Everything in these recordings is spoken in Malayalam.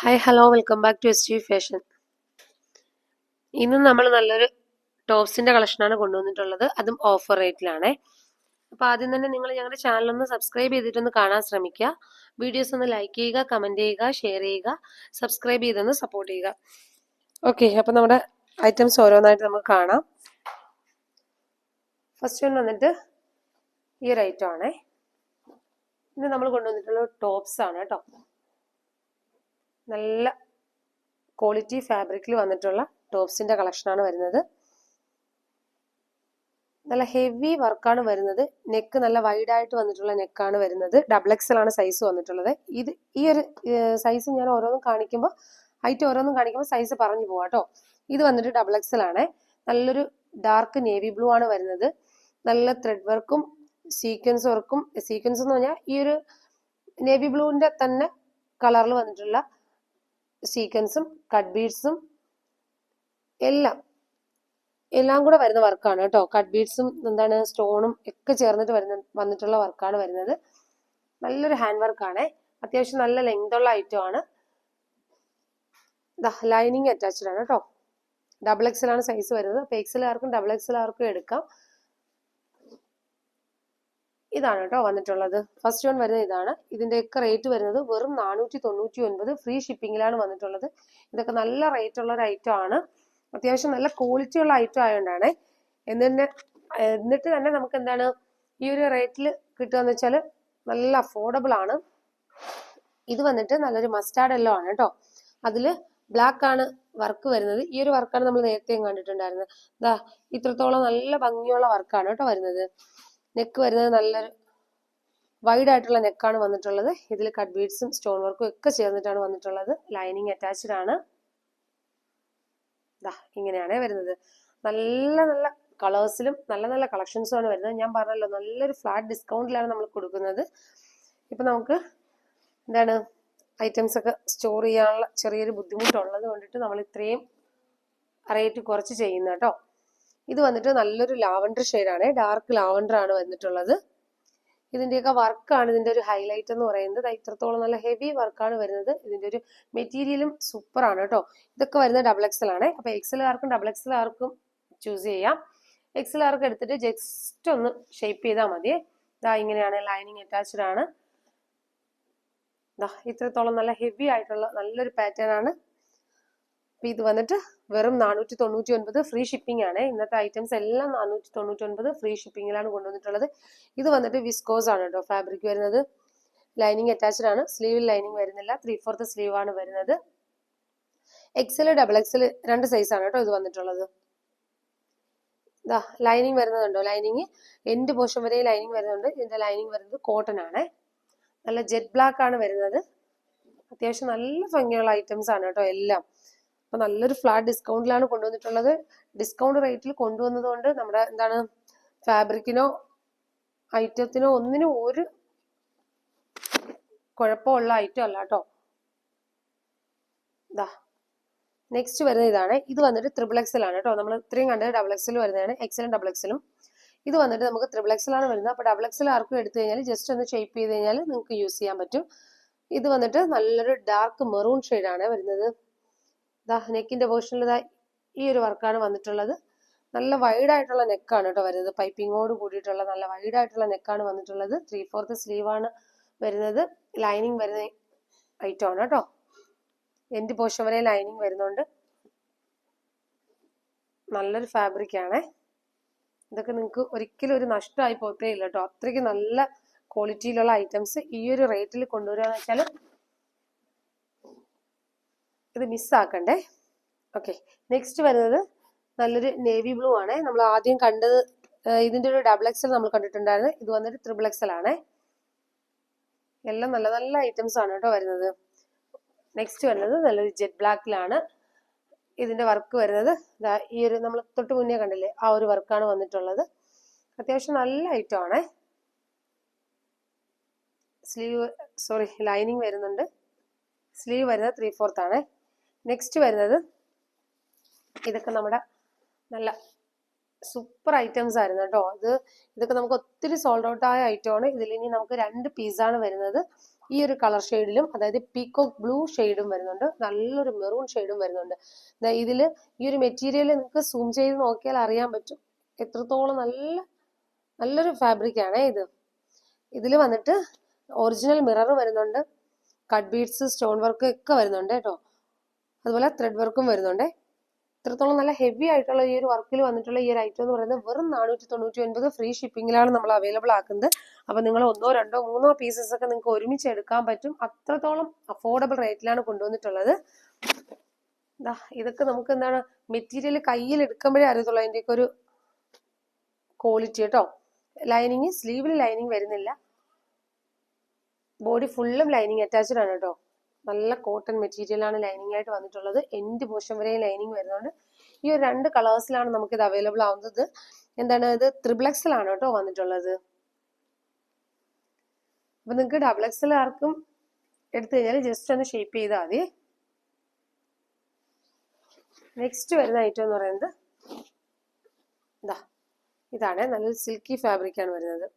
Hi hello welcome back to S T fashion. ഇന്ന് നമ്മൾ നല്ലൊരു ടോപ്സിന്റെ കളക്ഷനാണ് കൊണ്ടുവന്നിട്ടുള്ളത്, അതും ഓഫർ റേറ്റിലാണേ. അപ്പോൾ ആദ്യം തന്നെ നിങ്ങൾ ഞങ്ങളുടെ ചാനലൊന്ന് സബ്സ്ക്രൈബ് ചെയ്തിട്ടൊന്ന് കാണാൻ ശ്രമിക്കുക. വീഡിയോസ് ഒന്ന് ലൈക്ക് ചെയ്യുക, കമന്റ് ചെയ്യുക, ഷെയർ ചെയ്യുക, സബ്സ്ക്രൈബ് ചെയ്തൊന്ന് സപ്പോർട്ട് ചെയ്യുക. ഓക്കെ, അപ്പോൾ നമ്മുടെ ഐറ്റംസ് ഓരോന്നായിട്ട് നമുക്ക് കാണാം. ഫസ്റ്റ് വൺ വന്നിട്ട് ഈ ഒരു ഐറ്റം ആണേ. ഇന്ന് നമ്മൾ കൊണ്ടുവന്നിട്ടുള്ള ടോപ്സ് ആണ് കേട്ടോ. നല്ല ക്വാളിറ്റി ഫാബ്രിക്കിൽ വന്നിട്ടുള്ള ടോപ്സിന്റെ കളക്ഷനാണ് വരുന്നത്. നല്ല ഹെവി വർക്കാണ് വരുന്നത്. നെക്ക് നല്ല വൈഡ് ആയിട്ട് വന്നിട്ടുള്ള നെക്കാണ് വരുന്നത്. ഡബിൾ എക്സൽ ആണ് സൈസ് വന്നിട്ടുള്ളത്. ഈ ഒരു സൈസ് ഞാൻ ഓരോന്നും കാണിക്കുമ്പോൾ സൈസ് പറഞ്ഞു പോവാം കേട്ടോ. ഇത് വന്നിട്ട് ഡബിൾ എക്സൽ ആണ്. നല്ലൊരു ഡാർക്ക് നേവി ബ്ലൂ ആണ് വരുന്നത്. നല്ല ത്രെഡ് വർക്കും സീക്വൻസ് വർക്കും, സീക്വൻസ് എന്ന് പറഞ്ഞാൽ ഈ ഒരു നേവി ബ്ലൂവിന്റെ തന്നെ കളറിൽ വന്നിട്ടുള്ള സീക്വൻസും കട്ട് ബീഡ്സും എല്ലാം കൂടെ വരുന്ന വർക്കാണ് കേട്ടോ. കട്ട് ബീഡ്സും സ്റ്റോണും ഒക്കെ ചേർന്നിട്ട് വന്നിട്ടുള്ള വർക്കാണ് വരുന്നത്. നല്ലൊരു ഹാൻഡ് വർക്കാണ്. അത്യാവശ്യം നല്ല ലെങ്ത് ഉള്ള ഐറ്റം ആണ്. ലൈനിങ് അറ്റാച്ച്ഡ് ആണ് കേട്ടോ. ഡബിൾ എക്സൽ ആണ് സൈസ് വരുന്നത്. അപ്പൊ എക്സൽ ആർക്കും ഡബിൾ എക്സൽ ആർക്കും എടുക്കാം. ഇതാണ് കേട്ടോ വന്നിട്ടുള്ളത്. ഫസ്റ്റ് വൺ വരുന്നത് ഇതാണ്. ഇതിന്റെയൊക്കെ റേറ്റ് വരുന്നത് വെറും 499. ഫ്രീ ഷിപ്പിംഗിലാണ് വന്നിട്ടുള്ളത്. ഇതൊക്കെ നല്ല റേറ്റ് ഉള്ള ഒരു ഐറ്റം ആണ്. അത്യാവശ്യം നല്ല ക്വാളിറ്റി ഉള്ള ഐറ്റം ആയതുകൊണ്ടാണ്. എന്നിട്ട് തന്നെ നമുക്ക് ഈ ഒരു റേറ്റിൽ കിട്ടുകയെന്ന് വെച്ചാൽ നല്ല അഫോർഡബിൾ ആണ്. ഇത് വന്നിട്ട് നല്ലൊരു മസ്റ്റാർഡ് യെല്ലോ ആണ് കേട്ടോ. അതില് ബ്ലാക്ക് ആണ് വർക്ക് വരുന്നത്. ഈ ഒരു വർക്കാണ് നമ്മൾ നേരത്തെയും കണ്ടിട്ടുണ്ടായിരുന്നത്. ഇത്രത്തോളം നല്ല ഭംഗിയുള്ള വർക്കാണ് കേട്ടോ വരുന്നത്. നെക്ക് വരുന്നത് നല്ലൊരു വൈഡ് ആയിട്ടുള്ള നെക്കാണ് വന്നിട്ടുള്ളത്. ഇതിൽ കട്ട് ബീഡ്സും സ്റ്റോൺ വർക്കും ഒക്കെ ചേർന്നിട്ടാണ് വന്നിട്ടുള്ളത്. ലൈനിങ് അറ്റാച്ച്ഡ് ആണ്. ഇങ്ങനെയാണ് വരുന്നത്. നല്ല നല്ല കളേഴ്സിലും നല്ല നല്ല കളക്ഷൻസും ആണ് വരുന്നത്. ഞാൻ പറഞ്ഞല്ലോ, നല്ലൊരു ഫ്ലാറ്റ് ഡിസ്കൗണ്ടിലാണ് നമ്മൾ കൊടുക്കുന്നത്. ഇപ്പൊ നമുക്ക് ഐറ്റംസ് ഒക്കെ സ്റ്റോർ ചെയ്യാനുള്ള ചെറിയൊരു ബുദ്ധിമുട്ടുള്ളത് കൊണ്ടിട്ട് നമ്മൾ ഇത്രയും റേറ്റ് കുറച്ച് ചെയ്യുന്ന കേട്ടോ. ഇത് വന്നിട്ട് നല്ലൊരു ലാവൻഡർ ഷെയ്ഡാണ്. ഡാർക്ക് ലാവൻഡർ ആണ് വന്നിട്ടുള്ളത്. ഇതിന്റെയൊക്കെ വർക്കാണ് ഇതിന്റെ ഒരു ഹൈലൈറ്റ് എന്ന് പറയുന്നത്. ഇത്രത്തോളം നല്ല ഹെവി വർക്കാണ് വരുന്നത്. ഇതിന്റെ ഒരു മെറ്റീരിയലും സൂപ്പർ ആണ് കേട്ടോ. ഇതൊക്കെ വരുന്നത് ഡബിൾ എക്സൽ ആണ്. അപ്പൊ എക്സൽ ആർക്കും ഡബിൾ എക്സൽ ആർക്കും ചൂസ് ചെയ്യാം. എക്സൽ ആർക്ക് എടുത്തിട്ട് ജസ്റ്റ് ഒന്ന് ഷേപ്പ് ചെയ്താൽ മതി. ഇങ്ങനെയാണ്. ലൈനിങ് അറ്റാച്ച്ഡ് ആണ്. ഇത്രത്തോളം നല്ല ഹെവി ആയിട്ടുള്ള നല്ലൊരു പാറ്റേൺ ആണ്. ഇത് വന്നിട്ട് വെറും 499. ഫ്രീ ഷിപ്പിംഗ് ആണ്. ഇന്നത്തെ ഐറ്റംസ് എല്ലാം 499 ഫ്രീ ഷിപ്പിംഗിലാണ് കൊണ്ടുവന്നിട്ടുള്ളത്. ഇത് വന്നിട്ട് വിസ്കോസ് ആണ് കേട്ടോ ഫാബ്രിക് വരുന്നത്. ലൈനിങ് അറ്റാച്ച്ഡ് ആണ്. സ്ലീവിൽ ലൈനിങ് വരുന്നില്ല. 3/4 സ്ലീവ് ആണ് വരുന്നത്. എക്സൽ ഡബിൾ എക്സൽ രണ്ട് സൈസ് ആണ് കേട്ടോ ഇത് വന്നിട്ടുള്ളത്. ലൈനിങ് വരുന്നതുണ്ടോ, ലൈനിങ് എൻഡ് പോർഷൻ വരെ ലൈനിങ് വരുന്നുണ്ട്. ഇതിന്റെ ലൈനിങ് വരുന്നത് കോട്ടൺ ആണ്. നല്ല ജെറ്റ് ബ്ലാക്ക് ആണ് വരുന്നത്. അത്യാവശ്യം നല്ല ഭംഗിയുള്ള ഐറ്റംസ് ആണ് കേട്ടോ എല്ലാം. അപ്പൊ നല്ലൊരു ഫ്ലാറ്റ് ഡിസ്കൗണ്ടിലാണ് കൊണ്ടുവന്നിട്ടുള്ളത്. ഡിസ്കൗണ്ട് റേറ്റിൽ കൊണ്ടുവന്നത് കൊണ്ട് നമ്മുടെ ഫാബ്രിക്കിനോ ഐറ്റത്തിനോ ഒന്നിനും ഒരു കുഴപ്പമുള്ള ഐറ്റം അല്ല കേട്ടോ. നെക്സ്റ്റ് വരുന്നത് ഇതാണ്. ഇത് വന്നിട്ട് ത്രിബിൾ എക്സൽ ആണ് കേട്ടോ. നമ്മൾ ഇത്രയും കണ്ടത് ഡബിൾ എക്സൽ വരുന്നതാണ്. എക്സലും ഡബിൾ എക്സലും. ഇത് വന്നിട്ട് നമുക്ക് ത്രിബിൾ എക്സൽ ആണ് വരുന്നത്. അപ്പൊ ഡബിൾ എക്സൽ ആർക്കും എടുത്തു കഴിഞ്ഞാൽ ജസ്റ്റ് ഒന്ന് ഷേപ്പ് ചെയ്ത് കഴിഞ്ഞാൽ നിങ്ങൾക്ക് യൂസ് ചെയ്യാൻ പറ്റും. ഇത് വന്നിട്ട് നല്ലൊരു ഡാർക്ക് മെറൂൺ ഷെയ്ഡാണ് വരുന്നത്. നെക്കിന്റെ പോർഷനിൽ ഈ ഒരു വർക്കാണ് വന്നിട്ടുള്ളത്. നല്ല വൈഡ് ആയിട്ടുള്ള നെക്കാണ് കേട്ടോ വരുന്നത്. പൈപ്പിങ്ങോട് കൂടിയിട്ടുള്ള നല്ല വൈഡ് ആയിട്ടുള്ള നെക്കാണ് വന്നിട്ടുള്ളത്. 3/4 സ്ലീവ് ആണ് വരുന്നത്. ലൈനിങ് വരുന്ന ഐറ്റം ആണ് കേട്ടോ. എൻഡ് പോർഷൻ വരെ ലൈനിങ് വരുന്നുണ്ട്. നല്ലൊരു ഫാബ്രിക് ആണ്. ഇതൊക്കെ നിങ്ങൾക്ക് ഒരിക്കലും ഒരു നഷ്ടമായി പോത്തേ ഇല്ല കേട്ടോ. അത്രയ്ക്ക് നല്ല ക്വാളിറ്റിയിലുള്ള ഐറ്റംസ് ഈ ഒരു റേറ്റിൽ കൊണ്ടുവരികയെന്ന് വെച്ചാൽ ഇത് മിസ്സാക്കണ്ടേ. ഓക്കെ, നെക്സ്റ്റ് വരുന്നത് നല്ലൊരു നേവി ബ്ലൂ ആണ്. നമ്മൾ ആദ്യം കണ്ടത് ഇതിന്റെ ഒരു ഡബിൾ എക്സൽ നമ്മൾ കണ്ടിട്ടുണ്ടായിരുന്നു. ഇത് വന്നിട്ട് ത്രിബിൾ എക്സൽ ആണ്. എല്ലാം നല്ല നല്ല ഐറ്റംസ് ആണ് കേട്ടോ വരുന്നത്. നെക്സ്റ്റ് വരുന്നത് നല്ലൊരു ജെറ്റ് ബ്ലാക്കിലാണ്. ഇതിന്റെ വർക്ക് വരുന്നത് ഈ ഒരു നമ്മൾ തൊട്ട് മുന്നേ കണ്ടില്ലേ, ആ ഒരു വർക്കാണ് വന്നിട്ടുള്ളത്. അത്യാവശ്യം നല്ല ഐറ്റം ആണ്. ലൈനിങ് വരുന്നുണ്ട്. സ്ലീവ് വരുന്നത് 3/4 ആണ്. നെക്സ്റ്റ് വരുന്നത് ഇതൊക്കെ നമ്മുടെ നല്ല സൂപ്പർ ഐറ്റംസ് ആയിരുന്നു കേട്ടോ. ഇതൊക്കെ നമുക്ക് ഒത്തിരി സോൾഡ് ഔട്ട് ആയ ഐറ്റം ആണ്. ഇതിൽ ഇനി നമുക്ക് 2 പീസാണ് വരുന്നത്. ഈ ഒരു കളർ ഷെയ്ഡിലും, അതായത് പീകോക്ക് ബ്ലൂ ഷെയ്ഡും വരുന്നുണ്ട്, നല്ലൊരു മെറൂൺ ഷെയ്ഡും വരുന്നുണ്ട്. ഇതില് ഈ ഒരു മെറ്റീരിയൽ നിങ്ങൾക്ക് സൂം ചെയ്ത് നോക്കിയാൽ അറിയാൻ പറ്റും എത്രത്തോളം നല്ലൊരു ഫാബ്രിക് ആണ് ഇത്. ഇതിൽ വന്നിട്ട് ഒറിജിനൽ മിറർ വരുന്നുണ്ട്, കട്ട് ബീഡ്സ്, സ്റ്റോൺ വർക്ക് ഒക്കെ വരുന്നുണ്ട് കേട്ടോ. അതുപോലെ ത്രെഡ് വർക്കും വരുന്നുണ്ട്. ഇത്രത്തോളം നല്ല ഹെവി ആയിട്ടുള്ള ഈ ഒരു വർക്കിൽ വന്നിട്ടുള്ള ഈ ഒരു ഐറ്റം എന്ന് പറയുന്നത് വെറും 499 ഫ്രീ ഷിപ്പിംഗിലാണ് നമ്മൾ അവൈലബിൾ ആക്കുന്നത്. അപ്പൊ നിങ്ങൾ 1, 2, 3 പീസസ് ഒക്കെ നിങ്ങൾക്ക് ഒരുമിച്ച് എടുക്കാൻ പറ്റും. അത്രത്തോളം അഫോർഡബിൾ റേറ്റിലാണ് കൊണ്ടുവന്നിട്ടുള്ളത്. ഇതൊക്കെ നമുക്ക് എന്താണ് മെറ്റീരിയൽ കയ്യിൽ എടുക്കുമ്പോഴേ അറിയത്തുള്ളൂ അതിൻ്റെയൊക്കെ ഒരു ക്വാളിറ്റി കേട്ടോ. ലൈനിങ്, സ്ലീവിൽ ലൈനിങ് വരുന്നില്ല, ബോഡി ഫുള്ളും ലൈനിങ് അറ്റാച്ച്ഡ് ആണ് കേട്ടോ. നല്ല കോട്ടൺ മെറ്റീരിയൽ ആണ് ലൈനിങ് ആയിട്ട് വന്നിട്ടുള്ളത്. എൻഡ് പോർഷൻ വരെ ലൈനിങ് വരുന്നുണ്ട്. ഈ ഒരു 2 കളേഴ്സിലാണ് നമുക്ക് ഇത് അവൈലബിൾ ആവുന്നത്. എന്താണ് ഇത് ത്രിബിൾ ആണ് കേട്ടോ വന്നിട്ടുള്ളത്. അപ്പൊ നിങ്ങൾക്ക് ഡബിൾ എക്സൽ ആർക്കും എടുത്തു കഴിഞ്ഞാൽ ജസ്റ്റ് ഒന്ന് ഷേപ്പ് ചെയ്താൽ മതി. നെക്സ്റ്റ് വരുന്ന ഐറ്റം എന്ന് പറയുന്നത് ഇതാണ്. നല്ലൊരു സിൽക്കി ഫാബ്രിക് ആണ് വരുന്നത്.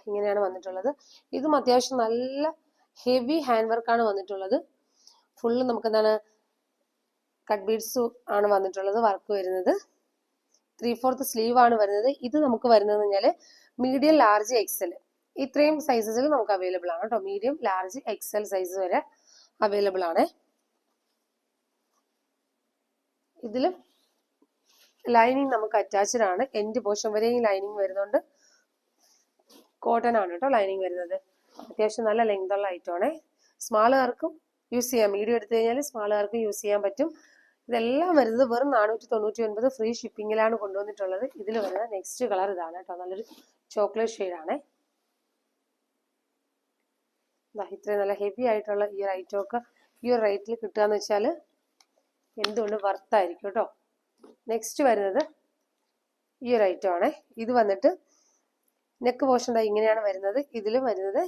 ഇങ്ങനെയാണ് വന്നിട്ടുള്ളത്. ഇതും അത്യാവശ്യം നല്ല ഹെവി ഹാൻഡ് വർക്കാണ് വന്നിട്ടുള്ളത്. ഫുള്ള് നമുക്ക് എന്താണ് കട്ട് ബീഡ്സ് ആണ് വന്നിട്ടുള്ളത്. വർക്ക് വരുന്നത് 3/4 സ്ലീവ് ആണ് വരുന്നത്. ഇത് നമുക്ക് വരുന്നത് കഴിഞ്ഞാല് മീഡിയം, ലാർജ്, എക്സൽ ഇത്രയും സൈസസിൽ നമുക്ക് അവൈലബിൾ ആണ് കേട്ടോ. മീഡിയം, ലാർജ്, എക്സൽ സൈസ് വരെ അവൈലബിൾ ആണ്. ഇതിലും ലൈനിങ് നമുക്ക് അറ്റാച്ച്ഡ് ആണ്. എൻഡ് പോർഷൻ വരെയും ലൈനിങ് വരുന്നുണ്ട്. കോട്ടൺ ആണ് കേട്ടോ ലൈനിങ് വരുന്നത്. അത്യാവശ്യം നല്ല ലെങ്ത് ഉള്ള ഐറ്റം ആണ്. സ്മാളുകാർക്കും യൂസ് ചെയ്യാം. മീഡിയം എടുത്തു കഴിഞ്ഞാൽ സ്മാളുകാർക്കും യൂസ് ചെയ്യാൻ പറ്റും. ഇതെല്ലാം വരുന്നത് വെറും 499 ഫ്രീ ഷിപ്പിംഗിലാണ് കൊണ്ടുവന്നിട്ടുള്ളത്. ഇതിൽ വരുന്ന നെക്സ്റ്റ് കളർ ഇതാണ് കേട്ടോ. നല്ലൊരു ചോക്ലേറ്റ് ഷെയ്ഡാണ്. ഇത്രയും നല്ല ഹെവി ആയിട്ടുള്ള ഈ ഒരു ഐറ്റം ഒക്കെ ഈ ഒരു റേറ്റിൽ കിട്ടുക എന്ന് വെച്ചാൽ എന്തുകൊണ്ട് വർത്തായിരിക്കും കേട്ടോ. നെക്സ്റ്റ് വരുന്നത് ഈ ഒരു ഐറ്റം ആണ്. ഇത് വന്നിട്ട് നെക്ക് പോർഷൻ ഇങ്ങനെയാണ് വരുന്നത്. ഇതിലും വരുന്നത്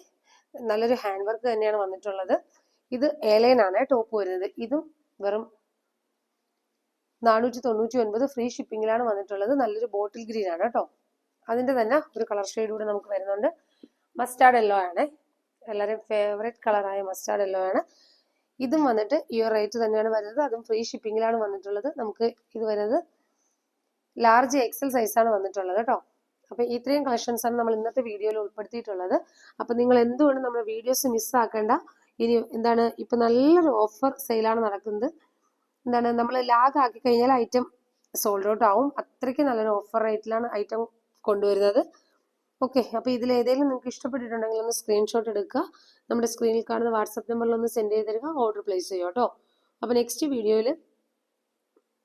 നല്ലൊരു ഹാൻഡ് വർക്ക് തന്നെയാണ് വന്നിട്ടുള്ളത്. ഇത് എലൈൻ ആണ് ടോപ്പ് വരുന്നത്. ഇതും വെറും 499 ഫ്രീ ഷിപ്പിംഗിലാണ് വന്നിട്ടുള്ളത്. നല്ലൊരു ബോട്ടിൽ ഗ്രീൻ ആണ് കേട്ടോ. അതിന്റെ തന്നെ ഒരു കളർ ഷെയ്ഡ് കൂടെ നമുക്ക് വരുന്നുണ്ട്. മസ്റ്റാർഡ് യെല്ലോ ആണ്, എല്ലാവരും ഫേവറേറ്റ് കളറായ മസ്റ്റാർഡ് യെല്ലോ ആണ്. ഇതും വന്നിട്ട് ഈ ഒരു റേറ്റ് തന്നെയാണ് വരുന്നത്. അതും ഫ്രീ ഷിപ്പിംഗിലാണ് വന്നിട്ടുള്ളത്. നമുക്ക് ഇത് വരുന്നത് ലാർജ്, എക്സൽ സൈസാണ് വന്നിട്ടുള്ളത് കേട്ടോ. അപ്പൊ ഇത്രയും കളക്ഷൻസ് ആണ് നമ്മൾ ഇന്നത്തെ വീഡിയോയിൽ ഉൾപ്പെടുത്തിയിട്ടുള്ളത്. അപ്പൊ നിങ്ങൾ എന്തുകൊണ്ടും നമ്മുടെ വീഡിയോസ് മിസ്സാക്കേണ്ട. ഇനി എന്താണ് ഇപ്പൊ നല്ലൊരു ഓഫർ സെയിലാണ് നടക്കുന്നത്. എന്താണ് നമ്മൾ ലാഗ് ആക്കി കഴിഞ്ഞാൽ ഐറ്റം സോൾഡ് ഔട്ട് ആവും. അത്രയ്ക്ക് നല്ലൊരു ഓഫർ റേറ്റിലാണ് ഐറ്റം കൊണ്ടുവരുന്നത്. ഓക്കെ, അപ്പൊ ഇതിൽ ഏതെങ്കിലും നിങ്ങൾക്ക് ഇഷ്ടപ്പെട്ടിട്ടുണ്ടെങ്കിൽ ഒന്ന് സ്ക്രീൻഷോട്ട് എടുക്കുക. നമ്മുടെ സ്ക്രീനിൽ കാണുന്ന വാട്സപ്പ് നമ്പറിൽ ഒന്ന് സെൻഡ് ചെയ്ത് തരിക. ഓർഡർ പ്ലേസ് ചെയ്യുക കേട്ടോ. അപ്പൊ നെക്സ്റ്റ് വീഡിയോയിൽ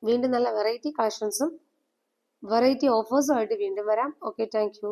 വീണ്ടും നല്ല വെറൈറ്റി കളക്ഷൻസും വെറൈറ്റി ഓഫേഴ്സും ആയിട്ട് വീണ്ടും വരാം. Okay, thank you.